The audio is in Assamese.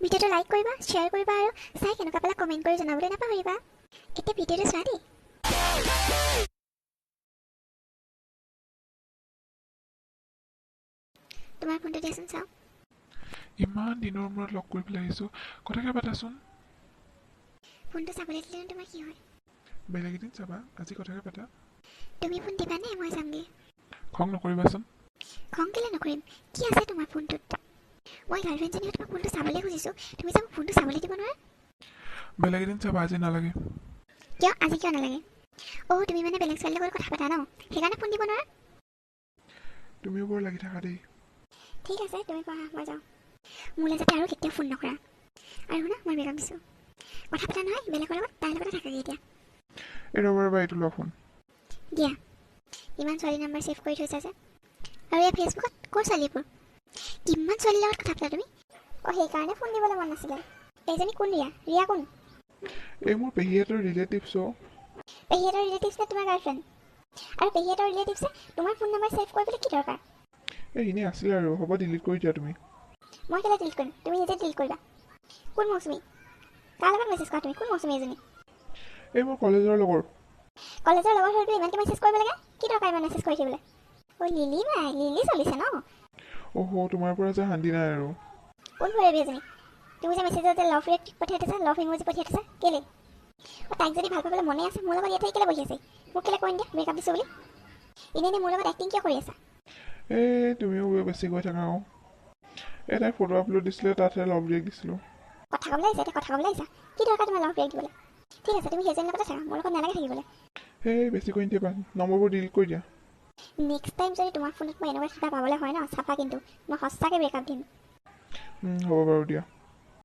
ভিডিঅ'টো লাইক কৰিবা, শ্বেয়াৰ কৰিবা আৰু চাই কেনেকুৱা পালা কমেণ্ট কৰি জনাবলৈ নাপাহৰিবা। এতিয়া ভিডিঅ'টো চোৱা দেই। তোমাৰ ফোনটো দিয়াচোন চাওঁ। ইমান দিনৰ মূৰত লগ কৰি পেলাই আহিছোঁ, কথাকে পাতাচোন। ফোনটো চাবলৈ দিলে তোমাৰ কি হয়? বেলেগ এদিন চাবা, আজি কথাকে পাতা। তুমি ফোন দিবানে মই যামগৈ? খং নকৰিবাচোন। খং কেলে নকৰিম? কি আছে তোমাৰ ফোনটোত? মই গাৰ্লফ্ৰেণ্ডজনীয়ে তোমাক ফোনটো চাবলৈ খুজিছোঁ, তুমি যে মোক ফোনটো চাবলৈ দিব নোৱাৰা। বেলেগ এদিন চাবা, আজি নালাগে। কিয়? আজি কিয় নালাগে? অ' তুমি মানে বেলেগ ছোৱালীৰ লগত কথা পাতা ন, সেইকাৰণে ফোন দিব নোৱাৰা? তুমিও বৰ লাগি থাকা দেই। ঠিক আছে, তুমি পঢ়া, মই যাওঁ। মোলৈ যাতে আৰু কেতিয়াও ফোন নকৰা। আৰু শুনা, মই ব্ৰেকআপ দিছোঁ। কথা পতা নহয় বেলেগৰ লগত, তাইৰ লগতে থাকাগৈ এতিয়া। এই ৰ'বা এইটো লোৱা ফোন। দিয়া। ইমান ছোৱালী নাম্বাৰ ছেভ কৰি থৈছা যে। আৰু এই ফেচবুকত ক'ৰ ছোৱালীবোৰ? কিমান ছোৱালীৰ লগত কথা পতা তুমি? অ' সেইকাৰণে ফোন দিবলৈ মন নাছিলে। এইজনী কোন ৰিয়া? ৰিয়া কোন? এই মোৰ পেহীহঁতৰ ৰিলেটিভছ। পেহীহঁতৰ ৰিলেটিভছ নে তোমাৰ গাৰ্লফ্ৰেণ্ড? আৰু পেহীহঁতৰ ৰিলেটিভছে তোমাৰ ফোন নাম্বাৰ ছেভ কৰিবলৈ কি দৰকাৰ? এই এনেই আছিলে আৰু, হ'ব ডিলিট কৰি দিয়া তুমি। মই কেলৈ ডিলিট কৰিম? তুমি নিজে ডিলিট কৰিবা। কোন মৌচুমী? কাৰ লগত মেছেজ কৰা তুমি? কোন মৌচুমী এজনী? এই মোৰ কলেজৰ লগৰ। কলেজৰ লগৰ হয়তো ইমানকৈ মেছেজ কৰিব লাগে? কি দৰকাৰ ইমান মেছেজ কৰি থাকিবলৈ? অ' লিলি বাই, লিলি চলিছে ন? অহ' তোমাৰ পৰা যে শান্তি নাই আৰু। কোন ভৈৰৱী এজনী? তুমি যে মেছেজত যে লাভ ৰিয়েক্ট পঠিয়াই থৈছা, লাভ ইমোজি পঠিয়াই থৈছা, কেলে? অ' তাইক যদি ভাল পাবলৈ মনে আছে, মোৰ লগত ইয়াতে কেলে বহি আছে? মোক কেলে কৈ নিদিয়া ব্ৰেকআপ দিছোঁ বুলি? এনেই মোৰ লগত এক্টিং কিয় কৰি আছা? এই তুমিও বেছি কৈ থাকা আৰু। এটাই ফটো আপলোড দিছিলে, তাতহে লাভ ৰিয়েক্ট দিছিলোঁ। কথা ক'বলৈ আহিছা, এতিয়া কথা ক'বলৈ আহিছা? কি দৰকাৰ তোমাৰ লাভ ৰিয়েক্ট দিবলৈ? ঠিক আছে, তুমি সেইজনীৰ লগতে থাকা, মোৰ লগত নালাগে থাকিবলৈ। সেই বেছি কৈ নিদিবা, নম্বৰবোৰ ডিলিট কৰি দিয়া। নেক্সট টাইম যদি তোমাৰ ফোনত মই এনেকুৱা কিবা পাবলৈ হয় ন, চাবা কিন্তু মই সঁচাকৈ ব্ৰেকআপ দিম। হ'ব বাৰু দিয়া।